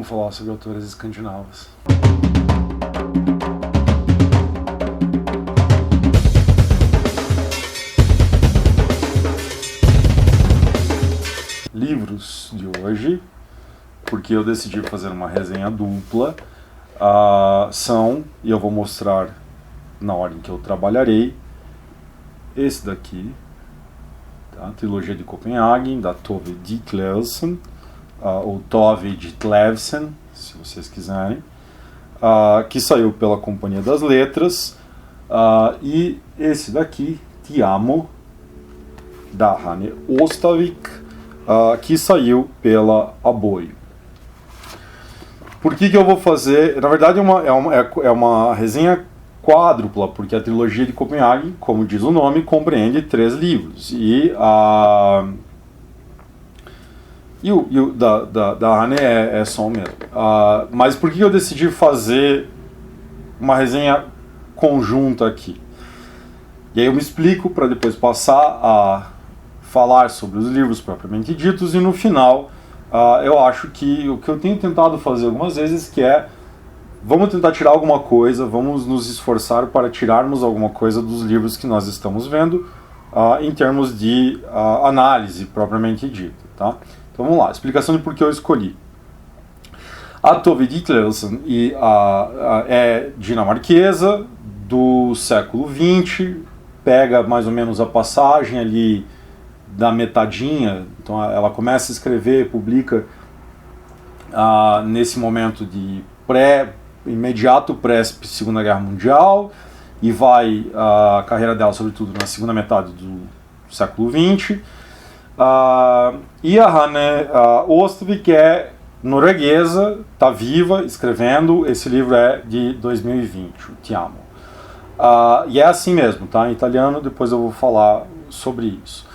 vamos falar sobre autoras escandinavas. Livros de hoje, porque eu decidi fazer uma resenha dupla, são, e eu vou mostrar na ordem que eu trabalharei, esse daqui, tá? A trilogia de Copenhagen, da Tove Ditlevsen, ou Tove Ditlevsen, se vocês quiserem, que saiu pela Companhia das Letras, e esse daqui, Te Amo, da Hanne Ostavik, que saiu pela Aboio. Por que eu vou fazer? Na verdade é uma resenha quádrupla, porque a trilogia de Copenhagen, como diz o nome, compreende 3 livros. E o da Hanne é só o mesmo. Mas por que eu decidi fazer uma resenha conjunta aqui? E aí eu me explico para depois passar a falar sobre os livros propriamente ditos, e no final eu acho que o que eu tenho tentado fazer algumas vezes, que é, vamos tentar tirar alguma coisa, vamos nos esforçar para tirarmos alguma coisa dos livros que nós estamos vendo, em termos de análise propriamente dita, tá? Então vamos lá, explicação de por que eu escolhi. A Tove Ditlevsen é dinamarquesa, do século XX, pega mais ou menos a passagem ali da metadinha, então ela começa a escrever, publica nesse momento de imediato pré-Segunda Guerra Mundial, e vai a carreira dela sobretudo na segunda metade do século XX, e a Hanne Ostavik é norueguesa, está viva, escrevendo, esse livro é de 2020, o Te Amo. E é assim mesmo, tá? Em italiano, depois eu vou falar sobre isso.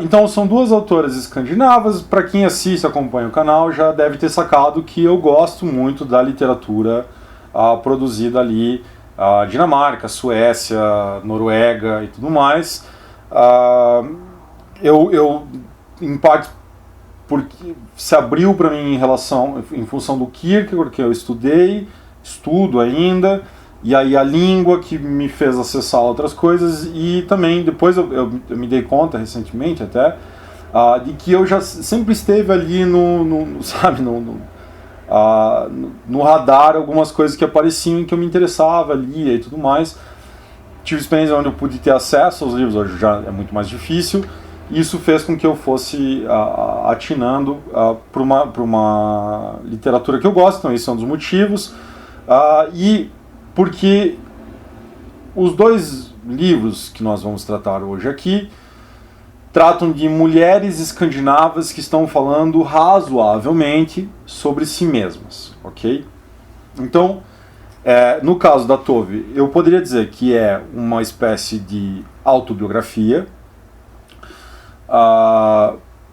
Então são 2 autoras escandinavas. Para quem assiste, acompanha o canal, já deve ter sacado que eu gosto muito da literatura produzida ali, Dinamarca, Suécia, Noruega e tudo mais. Eu em parte porque se abriu para mim em função do Kierkegaard, que eu estudo ainda, e aí a língua que me fez acessar outras coisas, e também depois eu me dei conta recentemente até, de que eu já sempre esteve ali no radar algumas coisas que apareciam e que eu me interessava, lia e tudo mais. Tive experiência onde eu pude ter acesso aos livros, hoje já é muito mais difícil. Isso fez com que eu fosse atinando para uma literatura que eu gosto, então esse é um dos motivos. E porque os 2 livros que nós vamos tratar hoje aqui tratam de mulheres escandinavas que estão falando razoavelmente sobre si mesmas, ok? Então, no caso da Tove, eu poderia dizer que é uma espécie de autobiografia,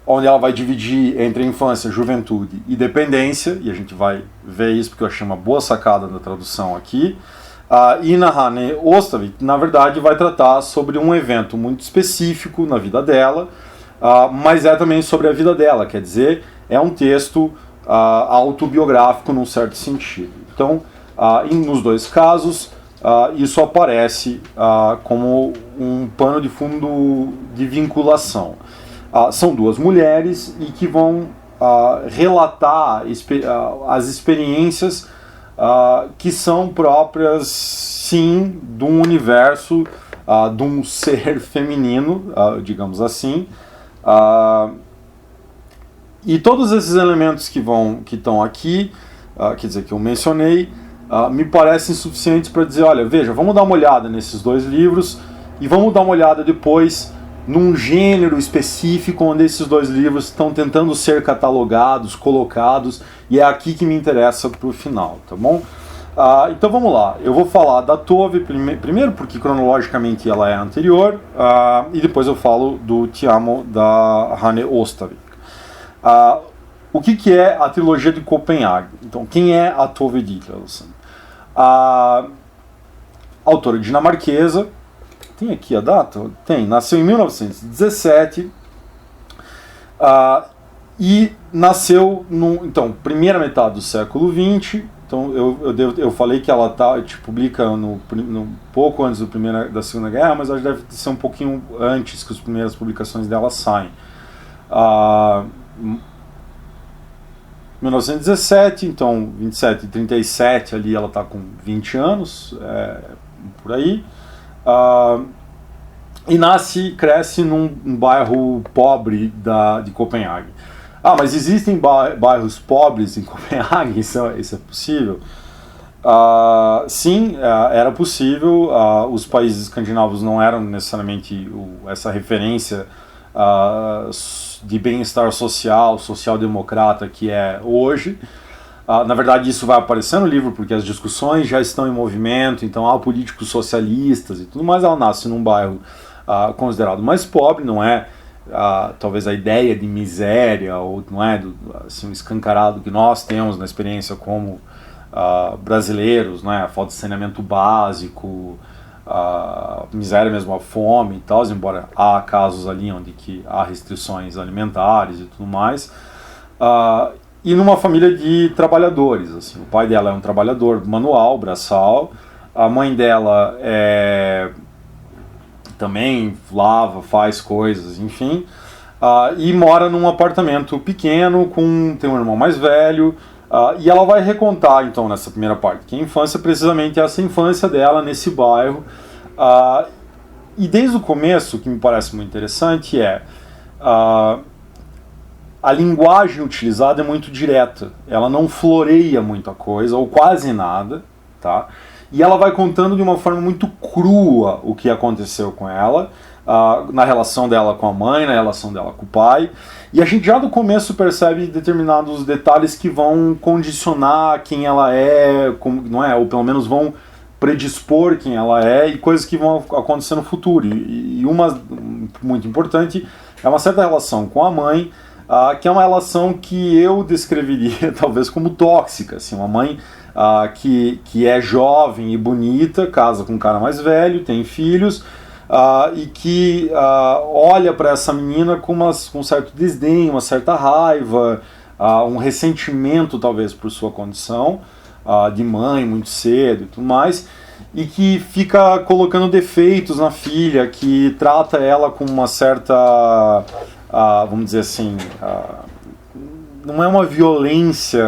onde ela vai dividir entre infância, juventude e dependência, e a gente vai ver isso porque eu achei uma boa sacada da tradução aqui. E na Hanne Ostavik, na verdade, vai tratar sobre um evento muito específico na vida dela, mas é também sobre a vida dela, quer dizer, é um texto autobiográfico num certo sentido. Então, nos 2 casos, isso aparece como um pano de fundo de vinculação. São 2 mulheres e que vão relatar as experiências que são próprias, sim, de um universo, de um ser feminino, digamos assim. E todos esses elementos que estão aqui, quer dizer, que eu mencionei, me parecem suficientes para dizer, olha, veja, vamos dar uma olhada nesses 2 livros e vamos dar uma olhada depois num gênero específico onde esses 2 livros estão tentando ser catalogados, colocados, e é aqui que me interessa para o final, tá bom? Então vamos lá, eu vou falar da Tove primeiro, porque cronologicamente ela é anterior, e depois eu falo do Te Amo, da Hanne Ostavik. O que é a trilogia de Copenhagen? Então, quem é a Tove Ditlevsen? Autora dinamarquesa, tem aqui a data? Tem, nasceu em 1917, e nasceu então, primeira metade do século XX. Então eu falei que ela publica pouco antes da Segunda Guerra, mas acho que deve ser um pouquinho antes que as primeiras publicações dela saem. 1917, então 27 e 37 ali ela está com 20 anos, por aí. E cresce num bairro pobre de Copenhague. Mas existem bairros pobres em Copenhague? Isso é possível? Sim, era possível. Os países escandinavos não eram necessariamente essa referência de bem-estar social-democrata que é hoje. Na verdade, isso vai aparecer no livro porque as discussões já estão em movimento, então há políticos socialistas e tudo mais. Ela nasce num bairro considerado mais pobre, não é talvez a ideia de miséria, ou não é assim, escancarado que nós temos na experiência como brasileiros, né? A falta de saneamento básico, a miséria mesmo, a fome e tal, embora há casos ali onde que há restrições alimentares e tudo mais. E numa família de trabalhadores, assim, o pai dela é um trabalhador manual, braçal, a mãe dela também lava, faz coisas, enfim, e mora num apartamento pequeno, tem um irmão mais velho, e ela vai recontar, então, nessa primeira parte, que a infância precisamente é essa infância dela nesse bairro, e desde o começo, o que me parece muito interessante a linguagem utilizada é muito direta, ela não floreia muita coisa, ou quase nada, tá? E ela vai contando de uma forma muito crua o que aconteceu com ela, na relação dela com a mãe, na relação dela com o pai. E a gente já do começo percebe determinados detalhes que vão condicionar quem ela é, não é? Ou pelo menos vão predispor quem ela é, e coisas que vão acontecer no futuro. E uma muito importante é uma certa relação com a mãe, que é uma relação que eu descreveria talvez como tóxica, assim, uma mãe que é jovem e bonita, casa com um cara mais velho, tem filhos, e que olha para essa menina com um certo desdém, uma certa raiva, um ressentimento talvez por sua condição de mãe muito cedo e tudo mais, e que fica colocando defeitos na filha, que trata ela com uma certa, vamos dizer assim, não é uma violência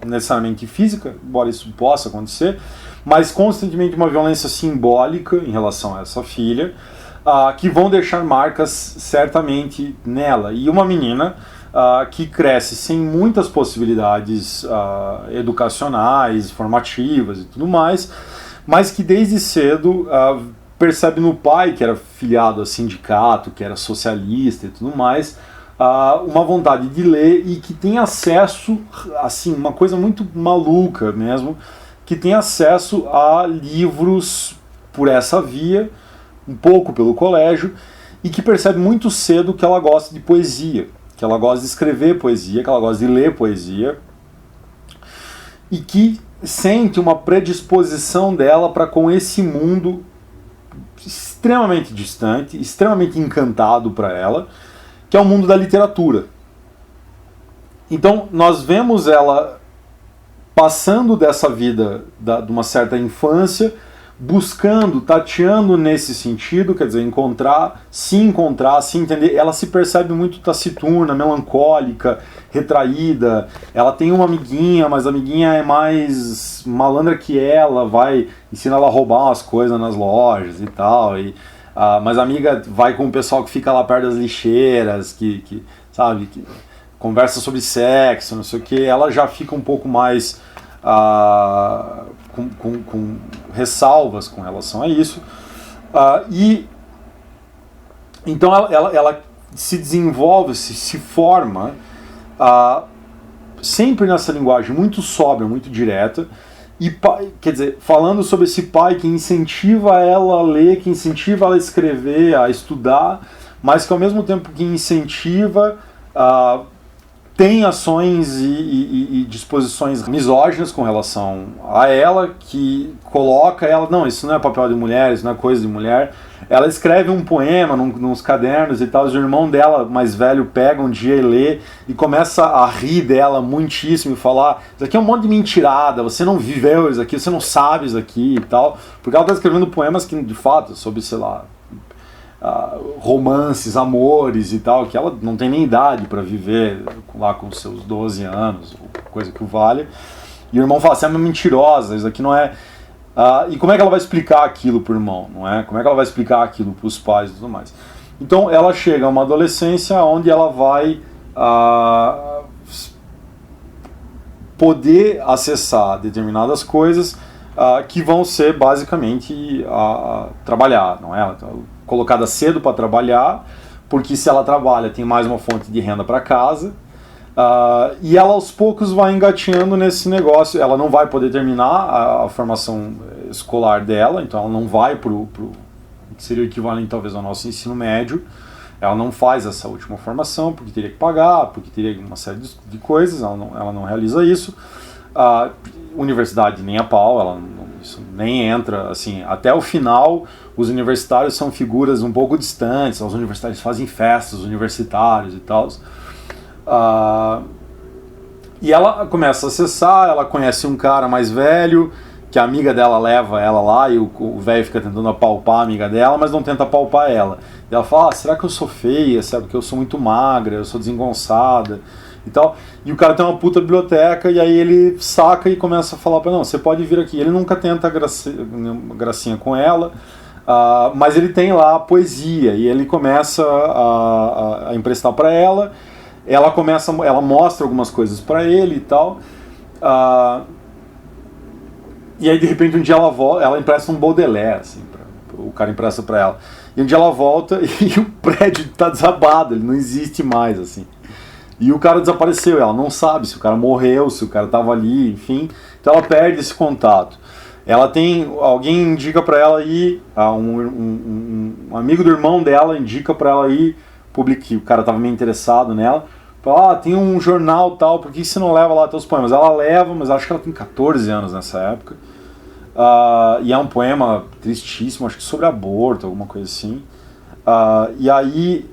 necessariamente física, embora isso possa acontecer, mas constantemente uma violência simbólica em relação a essa filha, que vão deixar marcas certamente nela. E uma menina que cresce sem muitas possibilidades educacionais, formativas e tudo mais, mas que desde cedo percebe no pai, que era filiado a sindicato, que era socialista e tudo mais, uma vontade de ler, e que tem acesso, assim, uma coisa muito maluca mesmo, que tem acesso a livros por essa via, um pouco pelo colégio, e que percebe muito cedo que ela gosta de poesia, que ela gosta de escrever poesia, que ela gosta de ler poesia, e que sente uma predisposição dela para com esse mundo extremamente distante, extremamente encantado para ela, que é o mundo da literatura. Então nós vemos ela passando dessa vida de uma certa infância, buscando, tateando nesse sentido, quer dizer, se entender. Ela se percebe muito taciturna, melancólica, retraída. Ela tem uma amiguinha, mas a amiguinha é mais malandra que ela, ensina ela a roubar umas coisas nas lojas e tal. Mas a amiga vai com o pessoal que fica lá perto das lixeiras, que sabe, que conversa sobre sexo, não sei o que. Ela já fica um pouco mais com ressalvas com relação a isso. Então ela se desenvolve, se forma sempre nessa linguagem muito sóbria, muito direta. E, quer dizer, falando sobre esse pai que incentiva ela a ler, que incentiva ela a escrever, a estudar, mas que ao mesmo tempo que incentiva, tem ações e disposições misóginas com relação a ela, que coloca ela, não, isso não é papel de mulher, isso não é coisa de mulher. Ela escreve um poema nos cadernos e tal, o irmão dela mais velho pega um dia e lê e começa a rir dela muitíssimo e falar, isso aqui é um monte de mentirada, você não viveu isso aqui, você não sabe isso aqui e tal, porque ela está escrevendo poemas que, de fato, sobre, sei lá, romances, amores e tal, que ela não tem nem idade para viver lá com seus 12 anos, ou coisa que o valha. E o irmão fala, você é uma mentirosa, isso aqui não é... e como é que ela vai explicar aquilo pro irmão, não é? Como é que ela vai explicar aquilo pros pais e tudo mais? Então ela chega a uma adolescência onde ela vai poder acessar determinadas coisas que vão ser basicamente trabalhar, não é? Ela tá colocada cedo para trabalhar, porque se ela trabalha tem mais uma fonte de renda para casa, e ela aos poucos vai engatinhando nesse negócio. Ela não vai poder terminar a formação escolar dela, então ela não vai pro que seria o equivalente talvez ao nosso ensino médio. Ela não faz essa última formação porque teria que pagar, porque teria uma série de coisas, ela não realiza isso. Universidade nem a pau, isso nem entra, assim, até o final os universitários são figuras um pouco distantes, os universitários fazem festas universitários e tal. E ela começa a acessar, ela conhece um cara mais velho, que a amiga dela leva ela lá e o velho fica tentando apalpar a amiga dela, mas não tenta apalpar ela. E ela fala, será que eu sou feia? Será que eu sou muito magra? Eu sou desengonçada? E tal. E o cara tem uma puta biblioteca, e aí ele saca e começa a falar pra ela, não, você pode vir aqui. Ele nunca tenta gracinha com ela, mas ele tem lá a poesia, e ele começa a emprestar pra ela. Ela mostra algumas coisas pra ele e tal. E aí de repente um dia ela empresta um Baudelaire, assim, o cara empresta pra ela. E um dia ela volta e o prédio tá desabado, ele não existe mais, assim. E o cara desapareceu, ela não sabe se o cara morreu, se o cara tava ali, enfim. Então ela perde esse contato. Alguém indica pra ela ir, um amigo do irmão dela indica pra ela ir publicar, o cara tava meio interessado nela. Fala, tem um jornal tal, por que você não leva lá teus poemas? Ela leva, mas acho que ela tem 14 anos nessa época. E é um poema tristíssimo, acho que sobre aborto, alguma coisa assim. E aí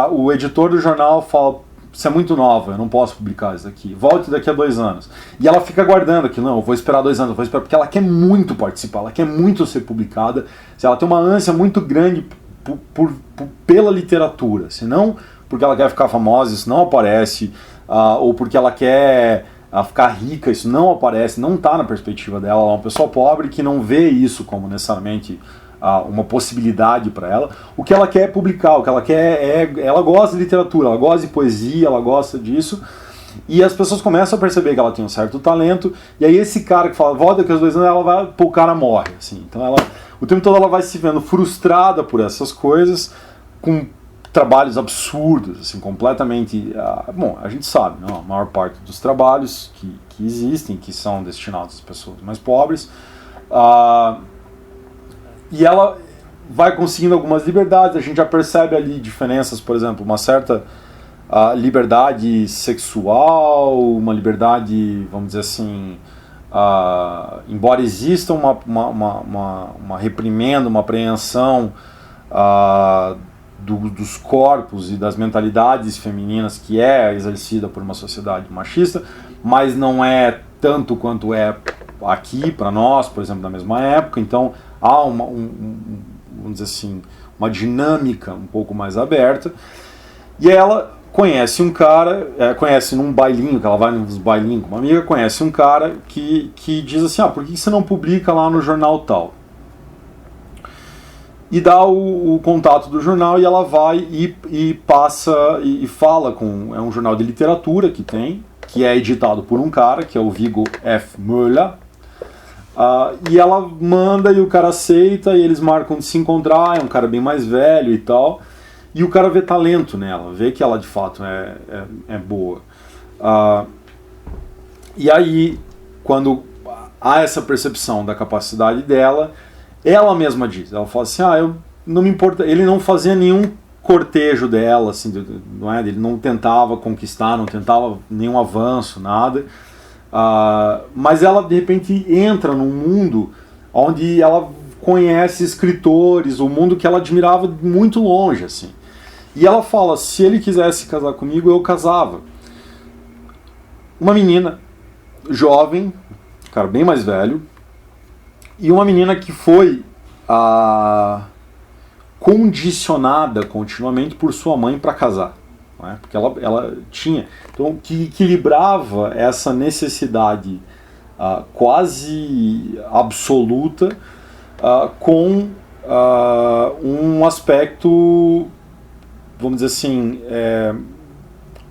o editor do jornal fala, você é muito nova, eu não posso publicar isso aqui, volte daqui a 2 anos. E ela fica aguardando aqui, não, eu vou esperar 2 anos, eu vou esperar, porque ela quer muito participar, ela quer muito ser publicada, ela tem uma ânsia muito grande pela literatura, senão porque ela quer ficar famosa, isso não aparece, ou porque ela quer ficar rica, isso não aparece, não está na perspectiva dela. Ela é uma pessoa pobre que não vê isso como necessariamente uma possibilidade para ela. O que ela quer é publicar, o que ela quer ela gosta de literatura, ela gosta de poesia, ela gosta disso, e as pessoas começam a perceber que ela tem um certo talento, e aí esse cara que fala, volta daqui a 2 anos, o cara morre, assim. Então o tempo todo ela vai se vendo frustrada por essas coisas, com trabalhos absurdos, assim, completamente... bom, a gente sabe, não? A maior parte dos trabalhos que existem, que são destinados às pessoas mais pobres, e ela vai conseguindo algumas liberdades. A gente já percebe ali diferenças, por exemplo, uma certa liberdade sexual, uma liberdade, vamos dizer assim, embora exista uma reprimenda, uma apreensão dos corpos e das mentalidades femininas que é exercida por uma sociedade machista, mas não é tanto quanto é aqui para nós, por exemplo, na mesma época. Então há vamos dizer assim, uma dinâmica um pouco mais aberta. E ela conhece um cara, conhece num bailinho, que ela vai nos bailinhos com uma amiga, conhece um cara que diz assim, por que você não publica lá no jornal tal? E dá o contato do jornal, e ela vai e passa e fala com... É um jornal de literatura que é editado por um cara, que é o Viggo F. Möller. E ela manda, e o cara aceita, e eles marcam de se encontrar. É um cara bem mais velho e tal. E o cara vê talento nela, vê que ela de fato é boa. E aí, quando há essa percepção da capacidade dela, ela mesma diz, ela fala assim, eu não me importa, ele não fazia nenhum cortejo dela, assim, não é? Ele não tentava conquistar, não tentava nenhum avanço, nada. Mas ela, de repente, entra num mundo onde ela conhece escritores, o mundo que ela admirava muito longe, assim. E ela fala, se ele quisesse casar comigo, eu casava. Uma menina jovem, cara bem mais velho, e uma menina que foi condicionada continuamente por sua mãe para casar, não é? Porque ela tinha, então, que equilibrava essa necessidade quase absoluta com um aspecto, vamos dizer assim,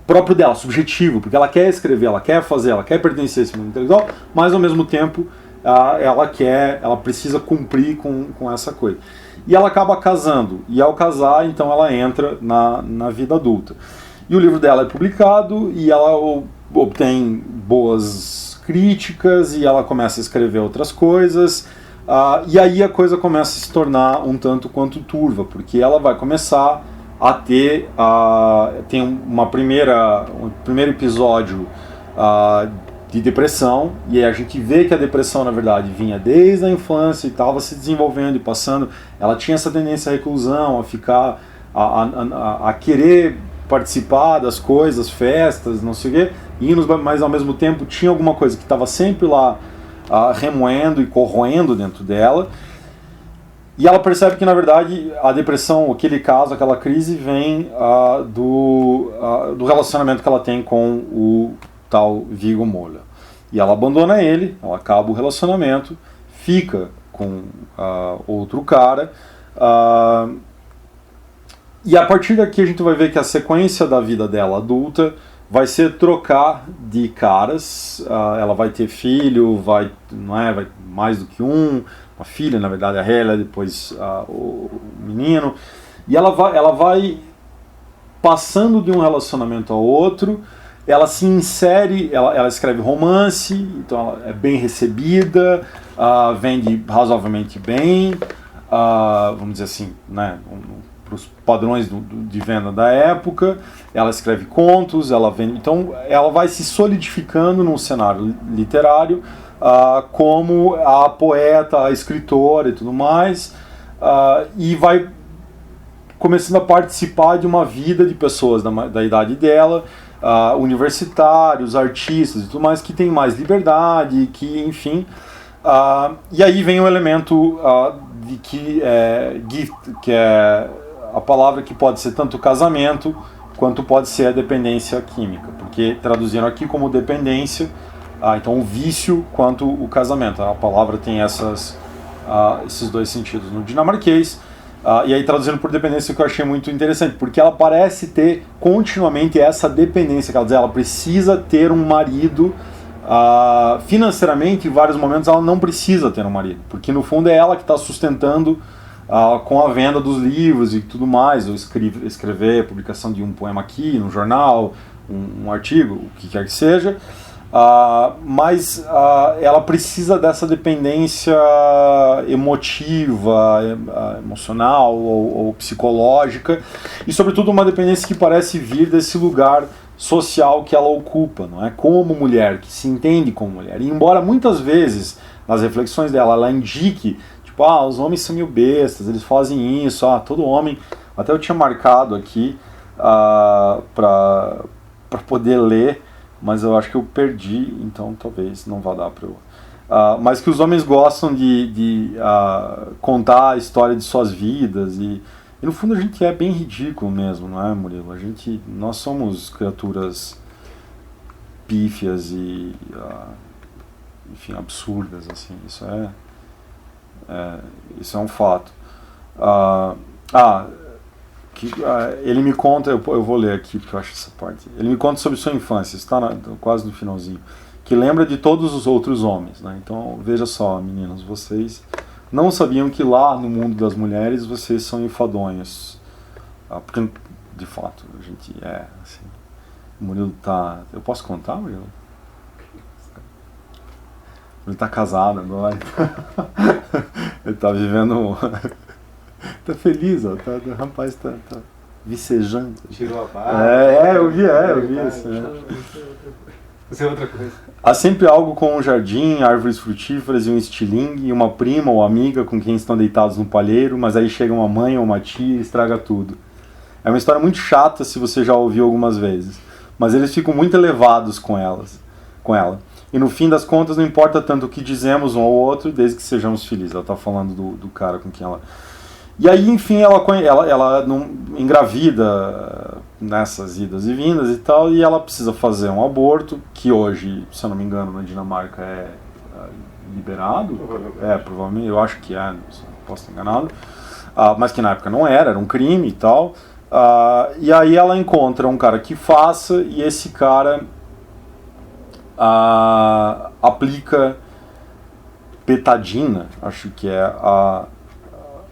próprio dela, subjetivo, porque ela quer escrever, ela quer fazer, ela quer pertencer a esse mundo intelectual, mas ao mesmo tempo ela precisa cumprir com essa coisa. E ela acaba casando, e ao casar, então ela entra na vida adulta. E o livro dela é publicado, e ela obtém boas críticas, e ela começa a escrever outras coisas, e aí a coisa começa a se tornar um tanto quanto turva, porque ela vai começar a ter, tem um primeiro episódio de depressão, e aí a gente vê que a depressão, na verdade, vinha desde a infância e estava se desenvolvendo e passando. Ela tinha essa tendência à reclusão, a ficar, a querer participar das coisas, festas, não sei o quê, mas ao mesmo tempo tinha alguma coisa que estava sempre lá remoendo e corroendo dentro dela. E ela percebe que, na verdade, a depressão, aquele caso, aquela crise, vem do relacionamento que ela tem com o tal Viggo Moller. E ela abandona ele, ela acaba o relacionamento, fica com outro cara, e a partir daqui a gente vai ver que a sequência da vida dela adulta vai ser trocar de caras. Ela vai ter filho, vai mais do que uma filha, na verdade, a Hela, depois o menino, e ela vai passando de um relacionamento ao outro. Ela se insere, ela escreve romance, então ela é bem recebida, vende razoavelmente bem, vamos dizer assim, né, para os padrões de venda da época. Ela escreve contos, ela vende, então ela vai se solidificando num cenário literário como a poeta, a escritora e tudo mais, e vai começando a participar de uma vida de pessoas da idade dela, universitários, artistas e tudo mais, que tem mais liberdade, que, enfim, e aí vem o elemento de que é gift, que é a palavra que pode ser tanto casamento quanto pode ser a dependência química, porque traduziram aqui como dependência, então o vício quanto o casamento. A palavra tem esses dois sentidos no dinamarquês. E aí traduzindo por dependência, que eu achei muito interessante, porque ela parece ter continuamente essa dependência, que ela precisa ter um marido. Financeiramente, em vários momentos, ela não precisa ter um marido, porque no fundo é ela que está sustentando com a venda dos livros e tudo mais, ou escrever, publicação de um poema aqui, no jornal, um artigo, o que quer que seja. Mas ela precisa dessa dependência emotiva, emocional ou psicológica, e sobretudo uma dependência que parece vir desse lugar social que ela ocupa, não é? Como mulher, que se entende como mulher. E embora muitas vezes nas reflexões dela ela indique, tipo, os homens são meio bestas, eles fazem isso, todo homem, até eu tinha marcado aqui para poder ler, mas eu acho que eu perdi, então talvez não vá dar para eu... mas que os homens gostam de contar a história de suas vidas, e no fundo a gente é bem ridículo mesmo, não é, Murilo? Nós somos criaturas pífias e, enfim, absurdas, assim, isso é um fato. Ele me conta, eu vou ler aqui porque eu acho essa parte. Ele me conta sobre sua infância, está quase no finalzinho, que lembra de todos os outros homens, né? Então veja só, meninas, vocês não sabiam que lá no mundo das mulheres vocês são enfadonhos, porque de fato a gente assim. O Murilo tá... Eu posso contar, Murilo? Ele tá casado agora. Ele tá vivendo... Tá feliz, ó. O rapaz tá vicejando. Tirou a barba. Eu vi isso. Isso é outra coisa. Há sempre algo com um jardim, árvores frutíferas e um estilingue, e uma prima ou amiga com quem estão deitados no palheiro, mas aí chega uma mãe ou uma tia e estraga tudo. É uma história muito chata se você já ouviu algumas vezes, mas eles ficam muito elevados com ela. E no fim das contas não importa tanto o que dizemos um ao outro, desde que sejamos felizes. Ela está falando do cara com quem ela... E aí, enfim, ela não engravida nessas idas e vindas e tal, e ela precisa fazer um aborto, que hoje, se eu não me engano, na Dinamarca é liberado. Provavelmente, eu acho que não posso estar enganado. Mas que na época não era um crime e tal. E aí ela encontra um cara que faça, e esse cara aplica betadina, acho que é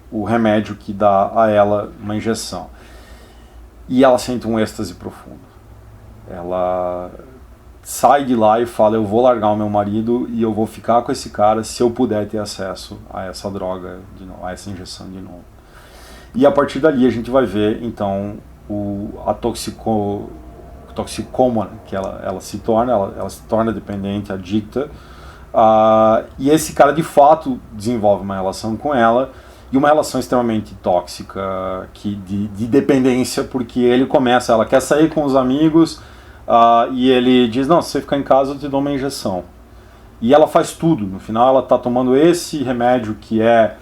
o remédio que dá a ela uma injeção. E ela sente um êxtase profundo. Ela sai de lá e fala: eu vou largar o meu marido e eu vou ficar com esse cara se eu puder ter acesso a essa droga de novo, a essa injeção de novo. E a partir dali a gente vai ver então a toxicômana que ela se torna, ela se torna dependente, adicta, e esse cara de fato desenvolve uma relação com ela, e uma relação extremamente tóxica, de dependência, porque ela quer sair com os amigos, e ele diz: não, se você ficar em casa eu te dou uma injeção. E ela faz tudo, no final ela está tomando esse remédio que é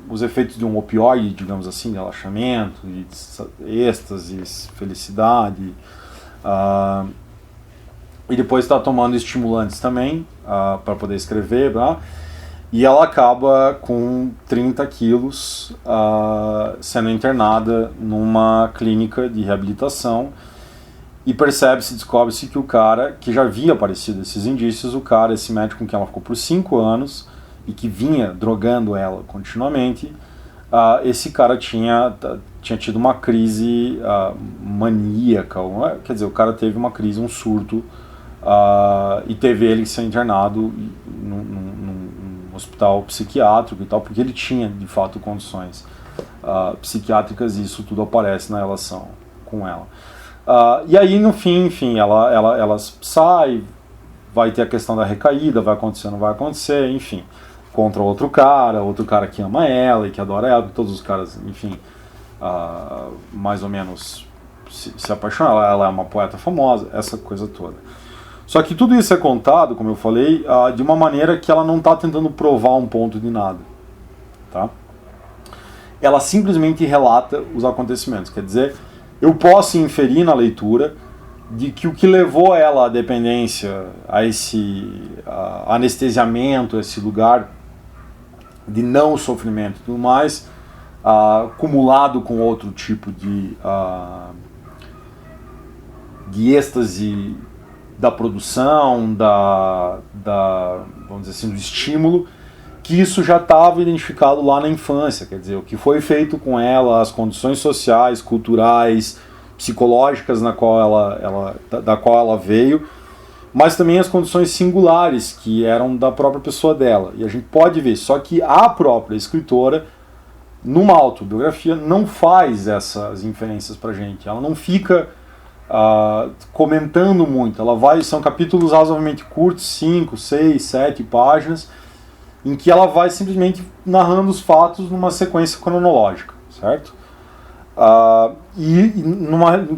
os efeitos de um opioide, digamos assim, de relaxamento, de êxtase, felicidade, e depois está tomando estimulantes também, para poder escrever, e ela acaba com 30 quilos, sendo internada numa clínica de reabilitação, e descobre-se que o cara, que já havia aparecido esses indícios, esse médico com quem ela ficou por 5 anos, e que vinha drogando ela continuamente, esse cara tinha tido uma crise maníaca, quer dizer, o cara teve uma crise, um surto, e teve ele que ser internado num hospital psiquiátrico e tal, porque ele tinha de fato condições psiquiátricas, e isso tudo aparece na relação com ela. E aí no fim, enfim, ela sai, vai ter a questão da recaída, vai acontecer, não vai acontecer, enfim, contra outro cara que ama ela e que adora ela, todos os caras, enfim, mais ou menos se apaixonam, ela é uma poeta famosa, essa coisa toda. Só que tudo isso é contado, como eu falei, de uma maneira que ela não está tentando provar um ponto de nada, tá? Ela simplesmente relata os acontecimentos, quer dizer, eu posso inferir na leitura de que o que levou ela à dependência, a esse anestesiamento, a esse lugar de não sofrimento e tudo mais, acumulado com outro tipo de êxtase da produção, vamos dizer assim, do estímulo, que isso já estava identificado lá na infância, quer dizer, o que foi feito com ela, as condições sociais, culturais, psicológicas da qual ela veio, mas também as condições singulares que eram da própria pessoa dela. E a gente pode ver, só que a própria escritora, numa autobiografia, não faz essas inferências pra gente, ela não fica comentando muito, são capítulos razoavelmente curtos, 5, 6, 7 páginas, em que ela vai simplesmente narrando os fatos numa sequência cronológica, certo?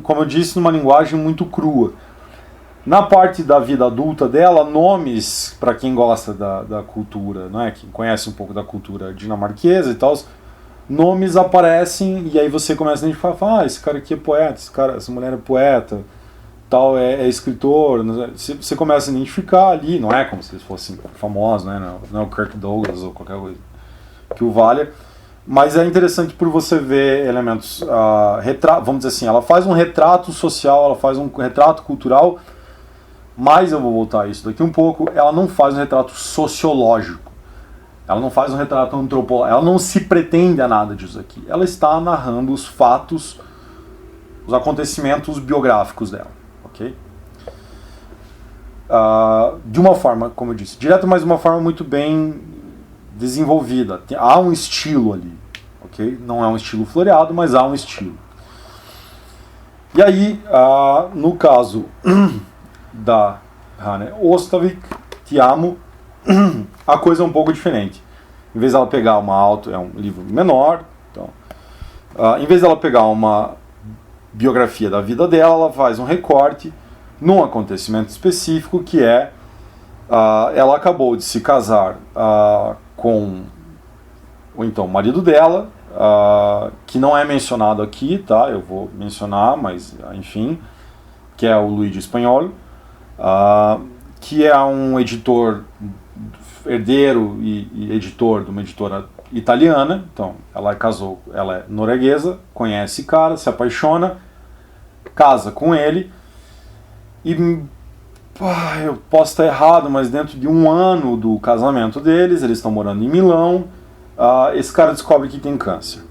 Como eu disse, numa linguagem muito crua. Na parte da vida adulta dela, nomes, para quem gosta da cultura, né, quem conhece um pouco da cultura dinamarquesa e tal, nomes aparecem, e aí você começa a identificar, esse cara aqui é poeta, essa mulher é poeta, tal, é escritor. Você começa a identificar ali, não é como se eles fossem famosos, né, não é o Kirk Douglas ou qualquer coisa que o valha, mas é interessante por você ver elementos, vamos dizer assim, ela faz um retrato social, ela faz um retrato cultural, mas eu vou voltar a isso daqui um pouco, ela não faz um retrato sociológico, ela não faz um retrato antropológico, ela não se pretende a nada disso aqui, ela está narrando os fatos, os acontecimentos biográficos dela, ok? De uma forma, como eu disse, direta, mas de uma forma muito bem desenvolvida, há um estilo ali, ok? Não é um estilo floreado, mas há um estilo. E aí, no caso da Hane Ostavik, Te Amo, a coisa é um pouco diferente. Em vez dela pegar uma é um livro menor, então, em vez dela pegar uma biografia da vida dela, ela faz um recorte num acontecimento específico que é ela acabou de se casar com o então marido dela, que não é mencionado aqui, tá? Eu vou mencionar, mas enfim, que é o Luigi Espanhol, que é um editor, herdeiro e editor de uma editora italiana. Então ela casou, ela é norueguesa, conhece cara, se apaixona, casa com ele e eu posso estar errado, mas dentro de um ano do casamento deles, eles estão morando em Milão, esse cara descobre que tem câncer.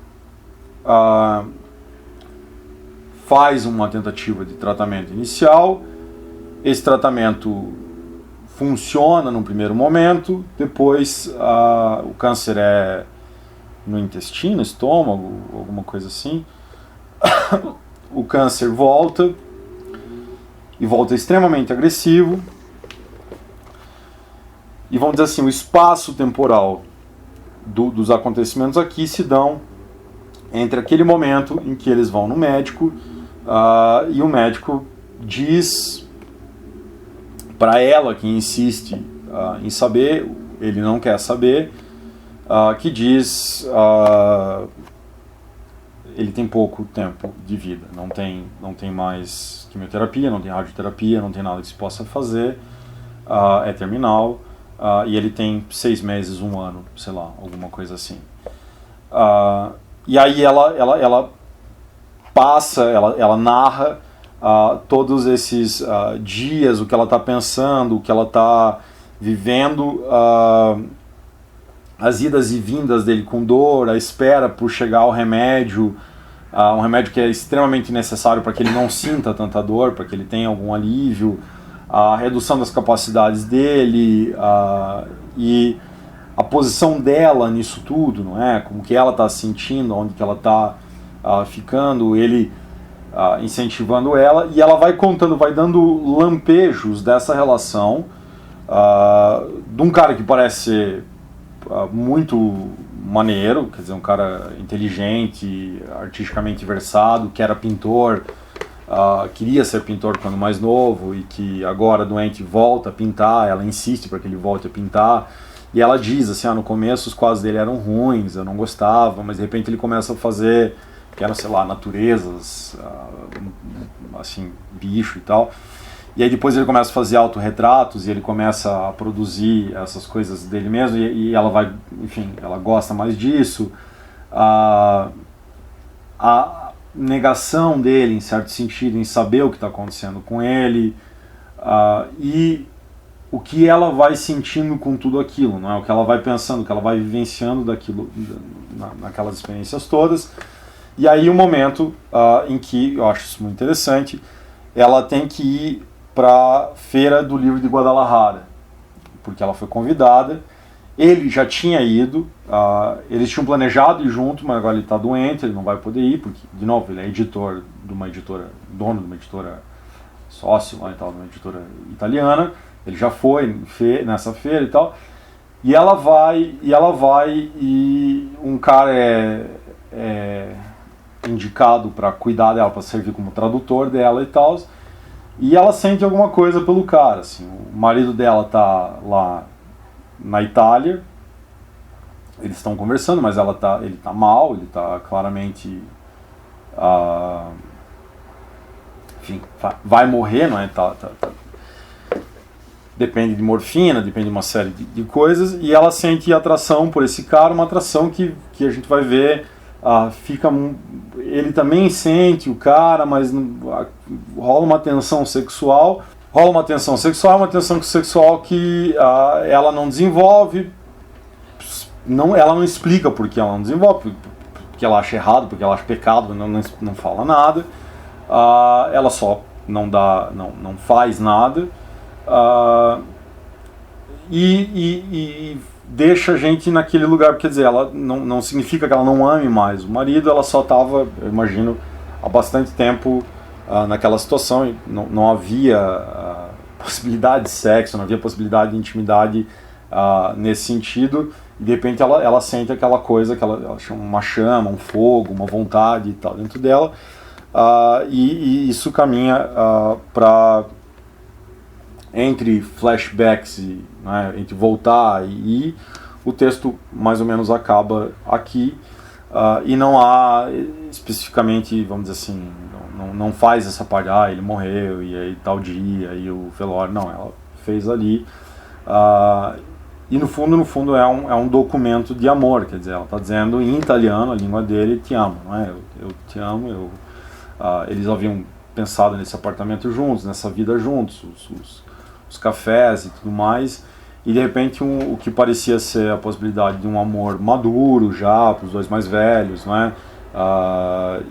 Faz uma tentativa de tratamento inicial, esse tratamento funciona no primeiro momento, depois o câncer é no intestino, estômago, alguma coisa assim. O câncer volta, e volta extremamente agressivo, e vamos dizer assim, o espaço temporal dos acontecimentos aqui se dão entre aquele momento em que eles vão no médico, e o médico diz para ela, que insiste em saber, ele não quer saber, que diz ele tem pouco tempo de vida, não tem mais quimioterapia, não tem radioterapia, não tem nada que se possa fazer, é terminal, e ele tem 6 meses, 1 ano, sei lá, alguma coisa assim. E aí ela passa, ela narra todos esses dias, o que ela está pensando, o que ela está vivendo, as idas e vindas dele com dor, a espera por chegar ao remédio, um remédio que é extremamente necessário para que ele não sinta tanta dor, para que ele tenha algum alívio, a redução das capacidades dele, e a posição dela nisso tudo, não é? Como que ela está se sentindo, onde que ela está ficando, ele incentivando ela, e ela vai contando, vai dando lampejos dessa relação, de um cara que parece ser muito maneiro, quer dizer, um cara inteligente, artisticamente versado, que era pintor, queria ser pintor quando mais novo e que agora doente volta a pintar, ela insiste para que ele volte a pintar, e ela diz assim, no começo os quadros dele eram ruins, eu não gostava, mas de repente ele começa a fazer, que eram, sei lá, naturezas, assim, bicho e tal. E aí depois ele começa a fazer autorretratos e ele começa a produzir essas coisas dele mesmo, e ela vai, enfim, ela gosta mais disso. A negação dele, em certo sentido, em saber o que está acontecendo com ele, e o que ela vai sentindo com tudo aquilo, não é? O que ela vai pensando, o que ela vai vivenciando daquilo, naquelas experiências todas. E aí o momento em que, eu acho isso muito interessante, ela tem que ir para a Feira do Livro de Guadalajara, porque ela foi convidada. Ele já tinha ido, eles tinham planejado ir junto, mas agora ele está doente, ele não vai poder ir, porque, de novo, ele é editor de uma editora, dono de uma editora, sócio lá e tal, de uma editora italiana. Ele já foi nessa feira e tal, e ela vai, e um cara é indicado para cuidar dela, para servir como tradutor dela e tal, e ela sente alguma coisa pelo cara, assim. O marido dela tá lá na Itália, eles estão conversando, mas ele tá mal, ele tá claramente, enfim, vai morrer, não é? Depende de morfina, depende de uma série de coisas, e ela sente atração por esse cara, uma atração que a gente vai ver, ele também sente o cara, mas rola uma tensão sexual, uma tensão sexual que ela não desenvolve, ela não explica por que ela não desenvolve, porque ela acha errado, porque ela acha pecado, não fala nada, ela só não faz nada, e deixa a gente naquele lugar, quer dizer, ela não significa que ela não ame mais o marido, ela só estava, eu imagino, há bastante tempo naquela situação, e não havia possibilidade de sexo, não havia possibilidade de intimidade nesse sentido, e de repente ela sente aquela coisa, que ela chama uma chama, um fogo, uma vontade e tal dentro dela, e isso caminha para entre flashbacks, né, entre voltar e o texto mais ou menos acaba aqui, e não há especificamente, vamos dizer assim, não faz essa parte, ele morreu, e aí tal dia, e o velório, não, ela fez ali, e no fundo é um documento de amor, quer dizer, ela está dizendo em italiano, a língua dele, te amo, não é? Eu te amo, eles haviam pensado nesse apartamento juntos, nessa vida juntos, os cafés e tudo mais, e de repente o que parecia ser a possibilidade de um amor maduro já, para os dois mais velhos, não é?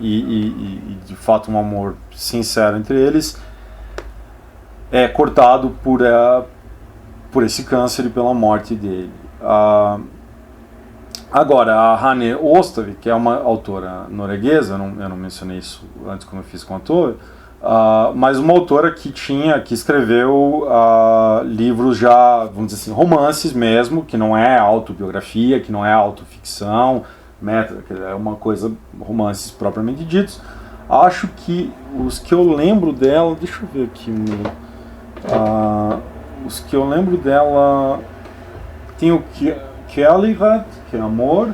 E de fato um amor sincero entre eles, é cortado por esse câncer e pela morte dele. Agora, a Hane Ostavik, que é uma autora norueguesa, eu não mencionei isso antes quando eu fiz com a autora, mas uma autora que escreveu livros já, vamos dizer assim, romances mesmo, que não é autobiografia, que não é autoficção, é uma coisa, romances propriamente ditos. Acho que os que eu lembro dela, deixa eu ver aqui, os que eu lembro dela, tem o Kjærlighed, que é amor,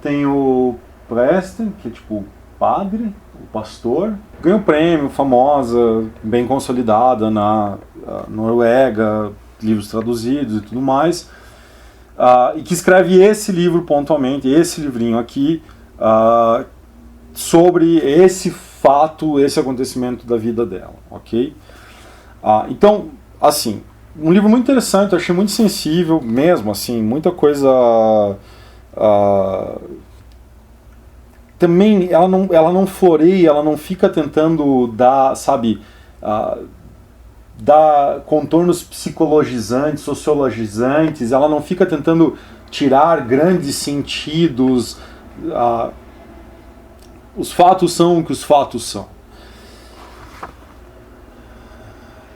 tem o Presten, que é tipo padre, o pastor, ganhou prêmio, famosa, bem consolidada na Noruega, livros traduzidos e tudo mais, e que escreve esse livro pontualmente, esse livrinho aqui, sobre esse fato, esse acontecimento da vida dela, ok? Então, assim, um livro muito interessante, eu achei muito sensível mesmo, assim, muita coisa... também ela não floreia, ela não fica tentando dar, sabe, dar contornos psicologizantes, sociologizantes, ela não fica tentando tirar grandes sentidos, os fatos são o que os fatos são.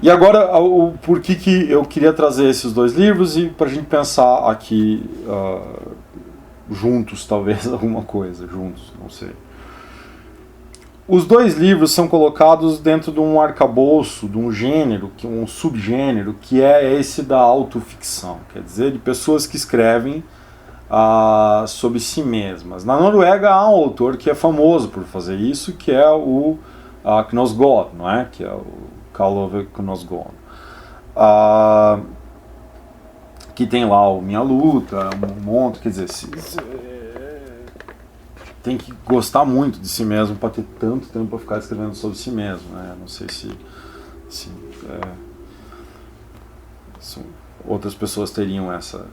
E agora, por que eu queria trazer esses dois livros e para a gente pensar aqui juntos, talvez, alguma coisa, juntos, não sei. Os dois livros são colocados dentro de um arcabouço, de um gênero, um subgênero, que é esse da autoficção, quer dizer, de pessoas que escrevem sobre si mesmas. Na Noruega há um autor que é famoso por fazer isso, que é o Knausgård, não é? Que é o Karl Ove Knausgård. Que tem lá o Minha Luta, um monte, quer dizer, tem que gostar muito de si mesmo para ter tanto tempo para ficar escrevendo sobre si mesmo, né? Não sei se outras pessoas teriam essa...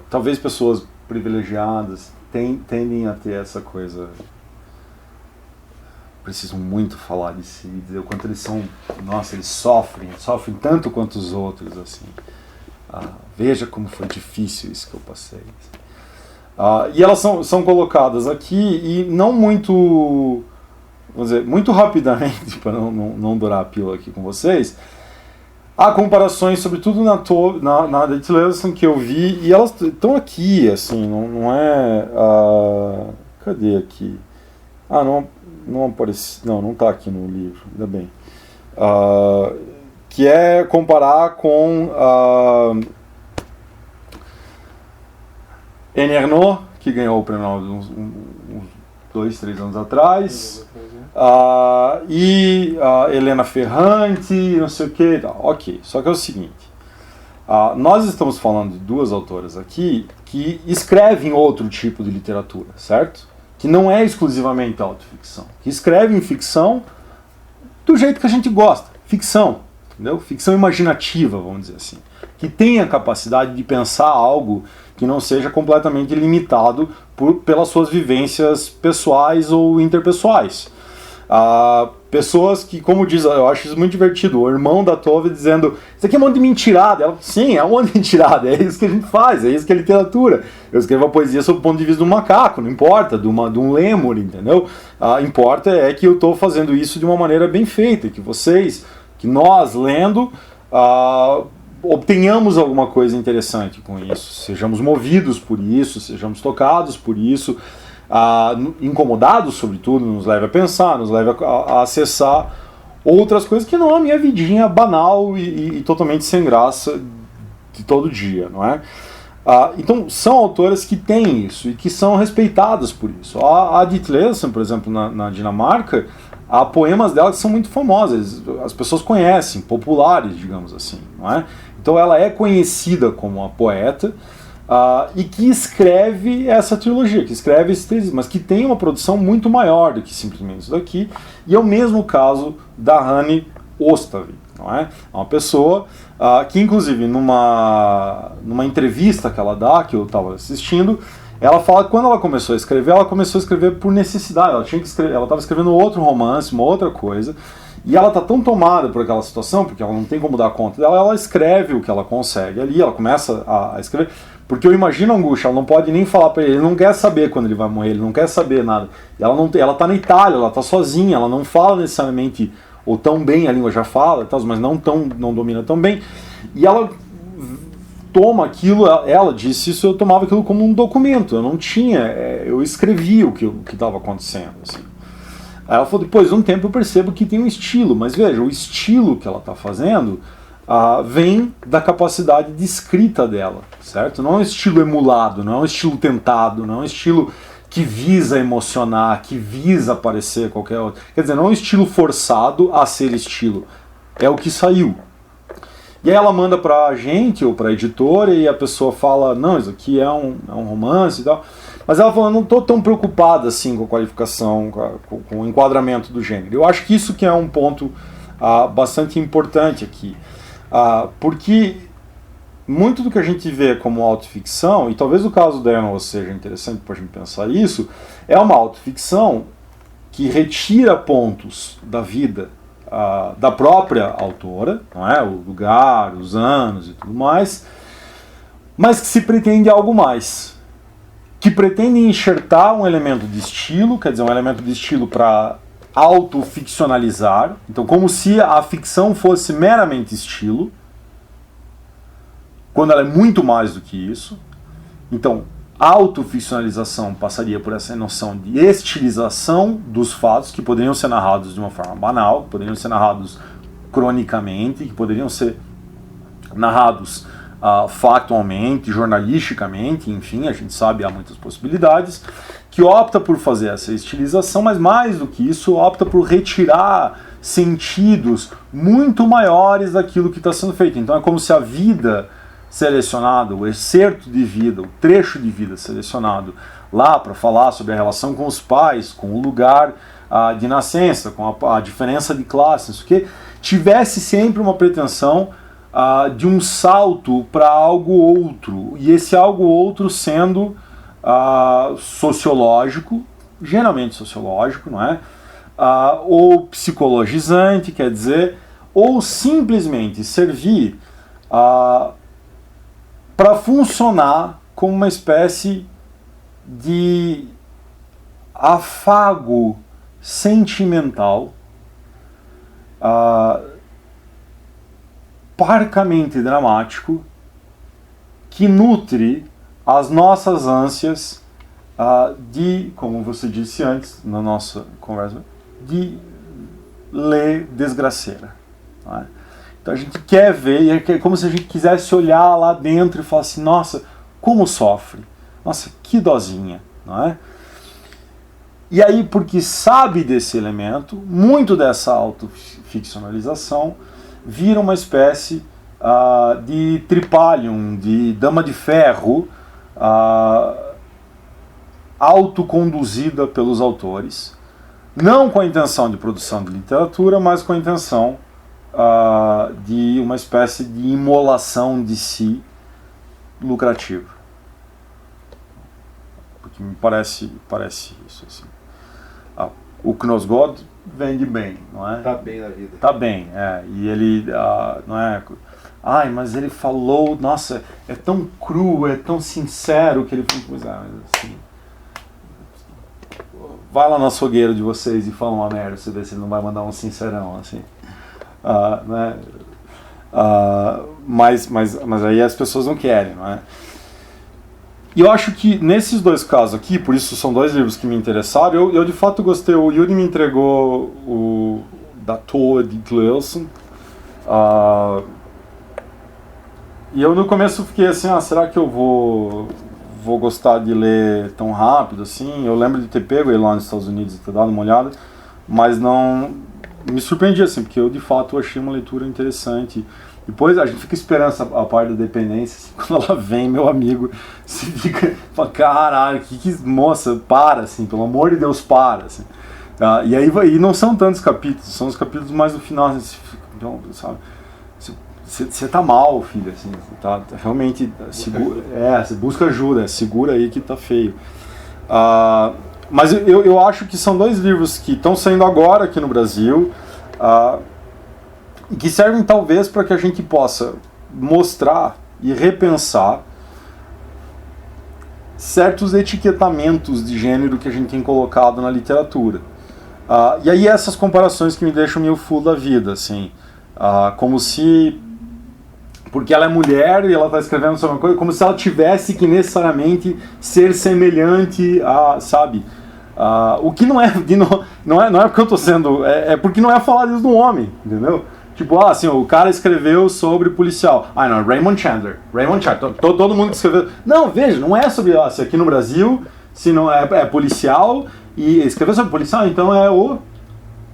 Talvez pessoas privilegiadas tendem a ter essa coisa, precisam muito falar de si, dizer o quanto eles são, nossa, eles sofrem tanto quanto os outros, assim. Veja como foi difícil isso que eu passei. E elas são colocadas aqui e não muito, vamos dizer, muito rapidamente, para não durar a pílula aqui com vocês. Há comparações, sobretudo na Date Lesson que eu vi, e elas estão aqui, assim, não é... cadê aqui? Não aparece, não está aqui no livro, ainda bem. Que é comparar com Annie Ernaux, que ganhou o prêmio Nobel uns 2-3 anos atrás, e Helena Ferrante, não sei o que, ok, só que é o seguinte, nós estamos falando de duas autoras aqui que escrevem outro tipo de literatura, certo? Que não é exclusivamente autoficção, que escrevem ficção do jeito que a gente gosta, ficção, entendeu? Ficção imaginativa, vamos dizer assim, que tem a capacidade de pensar algo que não seja completamente limitado pelas suas vivências pessoais ou interpessoais. Pessoas que, como diz, eu acho isso muito divertido, o irmão da Tove dizendo, isso aqui é um monte de mentirada. Ela, sim, é um monte de mentirada, é isso que a gente faz, é isso que é literatura. Eu escrevo a poesia sob o ponto de vista de um macaco, não importa, de um lêmur, entendeu? Importa é que eu estou fazendo isso de uma maneira bem feita, que nós, lendo, obtenhamos alguma coisa interessante com isso, sejamos movidos por isso, sejamos tocados por isso, incomodados, sobretudo, nos leva a pensar, nos leva a acessar outras coisas que não a minha vidinha banal e totalmente sem graça de todo dia, não é? Então, são autoras que têm isso e que são respeitadas por isso. A Ditte Leveson, por exemplo, na Dinamarca, há poemas dela que são muito famosos, as pessoas conhecem, populares, digamos assim, não é? Então, ela é conhecida como uma poeta, e que escreve essa trilogia, que escreve esses três, mas que tem uma produção muito maior do que simplesmente isso daqui, e é o mesmo caso da Hanne Ostavik, não é? É uma pessoa que, inclusive, numa entrevista que ela dá, que eu estava assistindo, ela fala que quando ela começou a escrever por necessidade, ela estava escrevendo outro romance, uma outra coisa, e ela está tão tomada por aquela situação, porque ela não tem como dar conta dela, ela escreve o que ela consegue ali, ela começa a escrever. Porque eu imagino a angústia, ela não pode nem falar para ele não quer saber quando ele vai morrer, ele não quer saber nada. Ela tá na Itália, ela tá sozinha, ela não fala necessariamente, ou tão bem, a língua já fala, mas não domina tão bem. E ela toma aquilo, ela disse isso, eu tomava aquilo como um documento, eu não tinha, eu escrevia o que estava acontecendo. Assim. Aí ela falou, depois de um tempo eu percebo que tem um estilo, mas veja, o estilo que ela está fazendo vem da capacidade de escrita dela, certo? Não é um estilo emulado, não é um estilo tentado, não é um estilo que visa emocionar, que visa parecer qualquer outro. Quer dizer, não é um estilo forçado a ser estilo, é o que saiu. E aí ela manda pra gente, ou pra editora, e a pessoa fala, não, isso aqui é um romance e tal. Mas ela falou, eu não estou tão preocupada assim com a qualificação, com o enquadramento do gênero. Eu acho que isso que é um ponto bastante importante aqui. Porque muito do que a gente vê como autoficção, e talvez o caso da Enola seja interessante para a gente pensar isso, é uma autoficção que retira pontos da vida da própria autora, não é? O lugar, os anos e tudo mais, mas que se pretende algo mais. Que pretende enxertar um elemento de estilo, quer dizer, um elemento de estilo para autoficcionalizar, então como se a ficção fosse meramente estilo, quando ela é muito mais do que isso. Então, a autoficcionalização passaria por essa noção de estilização dos fatos, que poderiam ser narrados de uma forma banal, que poderiam ser narrados cronicamente, que poderiam ser narrados factualmente, jornalisticamente, enfim, a gente sabe, há muitas possibilidades, que opta por fazer essa estilização, mas mais do que isso, opta por retirar sentidos muito maiores daquilo que está sendo feito. Então é como se a vida selecionada, o excerto de vida, o trecho de vida selecionado lá para falar sobre a relação com os pais, com o lugar de nascença, com a diferença de classe, isso que tivesse sempre uma pretensão de um salto para algo outro, e esse algo outro sendo sociológico, geralmente sociológico, não é? Ou psicologizante, quer dizer, ou simplesmente servir para funcionar como uma espécie de afago sentimental parcamente dramático que nutre as nossas ânsias de, como você disse antes na nossa conversa, de ler desgraceira. Não é? Então a gente quer ver, e é como se a gente quisesse olhar lá dentro e falar assim, nossa, como sofre, nossa, que dozinha, não é? E aí, porque sabe desse elemento, muito dessa autoficcionalização vira uma espécie de tripalium, de dama de ferro, autoconduzida pelos autores, não com a intenção de produção de literatura, mas com a intenção de uma espécie de imolação de si lucrativa. Porque me parece isso. Assim. O Knausgård vende bem, não é? Tá bem na vida. Tá bem, e ele, não é... Ai, mas ele falou, nossa, é tão cru, é tão sincero que ele falou, pois mas assim... Vai lá no açougueiro de vocês e fala uma merda, você vê se ele não vai mandar um sincerão, assim. Né? Mas aí as pessoas não querem, não é? E eu acho que nesses dois casos aqui, por isso são dois livros que me interessaram, eu de fato gostei. O Yuri me entregou o da Tove Ditlevsen, e eu no começo fiquei assim, será que eu vou gostar de ler tão rápido assim? Eu lembro de ter pego ele lá nos Estados Unidos e ter dado uma olhada, mas não me surpreendi assim, porque eu de fato achei uma leitura interessante. Depois a gente fica esperando a parte da dependência, assim, quando ela vem, meu amigo, você fica, fala, caralho, moça, para, assim, pelo amor de Deus, para, assim. E aí não são tantos capítulos, são os capítulos mais no final, assim, sabe? Você tá mal, filho, assim, tá realmente segura, você busca ajuda, segura aí que tá feio. Mas eu acho que são dois livros que estão saindo agora aqui no Brasil, e que servem talvez para que a gente possa mostrar e repensar certos etiquetamentos de gênero que a gente tem colocado na literatura. E aí essas comparações que me deixam meio full da vida, assim, como se, porque ela é mulher e ela está escrevendo sobre uma coisa, como se ela tivesse que necessariamente ser semelhante a, sabe, o que não é porque eu estou sendo, é porque não é falar isso do homem, entendeu? Tipo, assim, o cara escreveu sobre policial. Não, Raymond Chandler. Todo mundo que escreveu... Não, veja, não é sobre... se aqui no Brasil, se não é policial, e escreveu sobre policial, então é o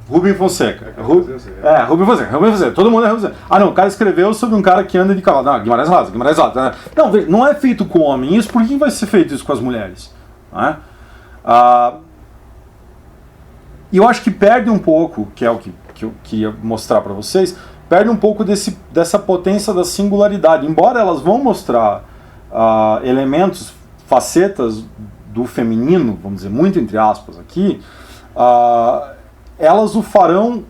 Rubem Fonseca. Rubem Fonseca. Todo mundo é Rubem Fonseca. Não, o cara escreveu sobre um cara que anda de cavalo. Não, Guimarães Rosa. Não, veja, não é feito com homem. Isso, por que vai ser feito isso com as mulheres? Não é? E eu acho que perde um pouco, que é o que eu queria mostrar para vocês, perde um pouco dessa potência da singularidade. Embora elas vão mostrar elementos, facetas do feminino, vamos dizer, muito entre aspas aqui, elas o farão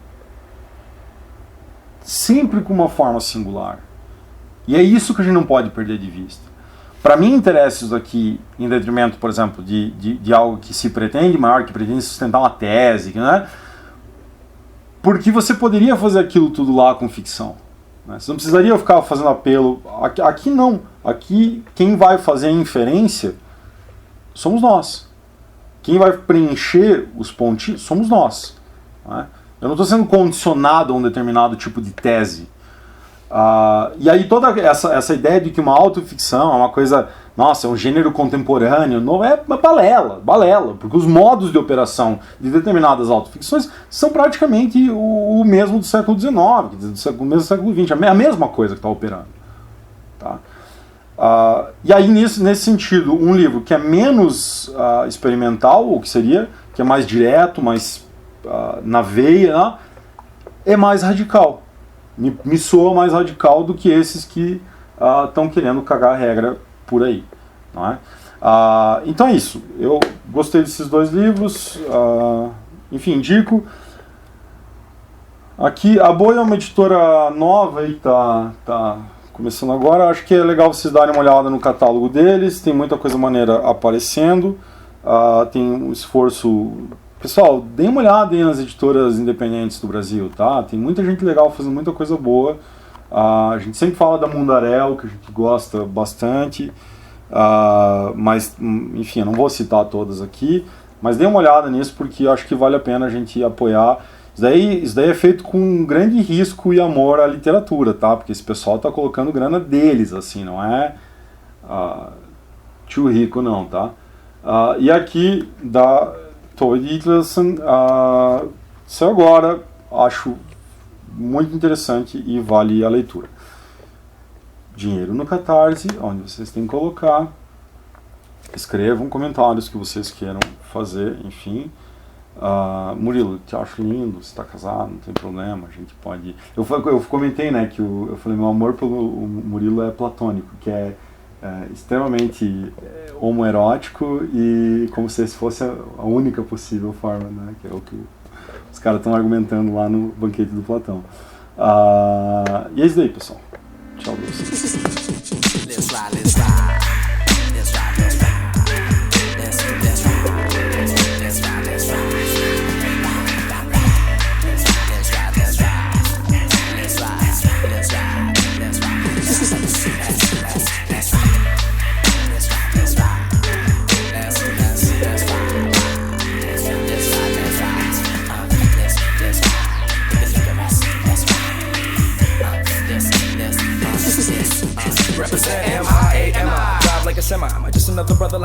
sempre com uma forma singular. E é isso que a gente não pode perder de vista. Para mim, interessa isso aqui em detrimento, por exemplo, de algo que se pretende maior, que pretende sustentar uma tese, né? Porque você poderia fazer aquilo tudo lá com ficção, né? Você não precisaria ficar fazendo apelo. Aqui não. Aqui quem vai fazer a inferência somos nós. Quem vai preencher os pontinhos somos nós, né? Eu não estou sendo condicionado a um determinado tipo de tese. E aí toda essa ideia de que uma autoficção é uma coisa, nossa, é um gênero contemporâneo, não é balela, porque os modos de operação de determinadas autoficções são praticamente o mesmo do século XIX, do mesmo do século XX, a mesma coisa que está operando. Tá? E aí nesse sentido, um livro que é menos experimental, ou que é mais direto, mais na veia, né, é mais radical. Me soa mais radical do que esses que estão querendo cagar a regra por aí, não é? Então é isso. Eu gostei desses dois livros. Enfim, indico. Aqui, a Boia é uma editora nova e tá começando agora. Acho que é legal vocês darem uma olhada no catálogo deles. Tem muita coisa maneira aparecendo. Tem um esforço... Pessoal, deem uma olhada aí nas editoras independentes do Brasil, tá? Tem muita gente legal fazendo muita coisa boa. A gente sempre fala da Mundarel, que a gente gosta bastante. Mas, enfim, eu não vou citar todas aqui. Mas deem uma olhada nisso, porque eu acho que vale a pena a gente apoiar. Isso daí é feito com um grande risco e amor à literatura, tá? Porque esse pessoal tá colocando grana deles, assim, não é tio rico não, tá? E aqui da Tove Ditlevsen, saiu agora, acho muito interessante e vale a leitura. Dinheiro no Catarse, onde vocês têm que colocar. Escrevam comentários que vocês queiram fazer, enfim. Murilo, te acho lindo, você está casado, não tem problema, a gente pode... Eu comentei, né, que eu falei, meu amor pelo Murilo é platônico, que é extremamente homoerótico e como se esse fosse a única possível forma, né, que é o que Os caras estão argumentando lá no banquete do Platão. E é isso daí, pessoal. Tchau pra vocês. Let's ride, let's ride. Let's ride, let's ride. Let's ride, let's ride. Let's ride, let's ride. Let's ride, let's ride. Let's ride, let's ride. Let's ride, let's ride. Represent M-I-A-M-I. Drive like a semi. Am I just another brother like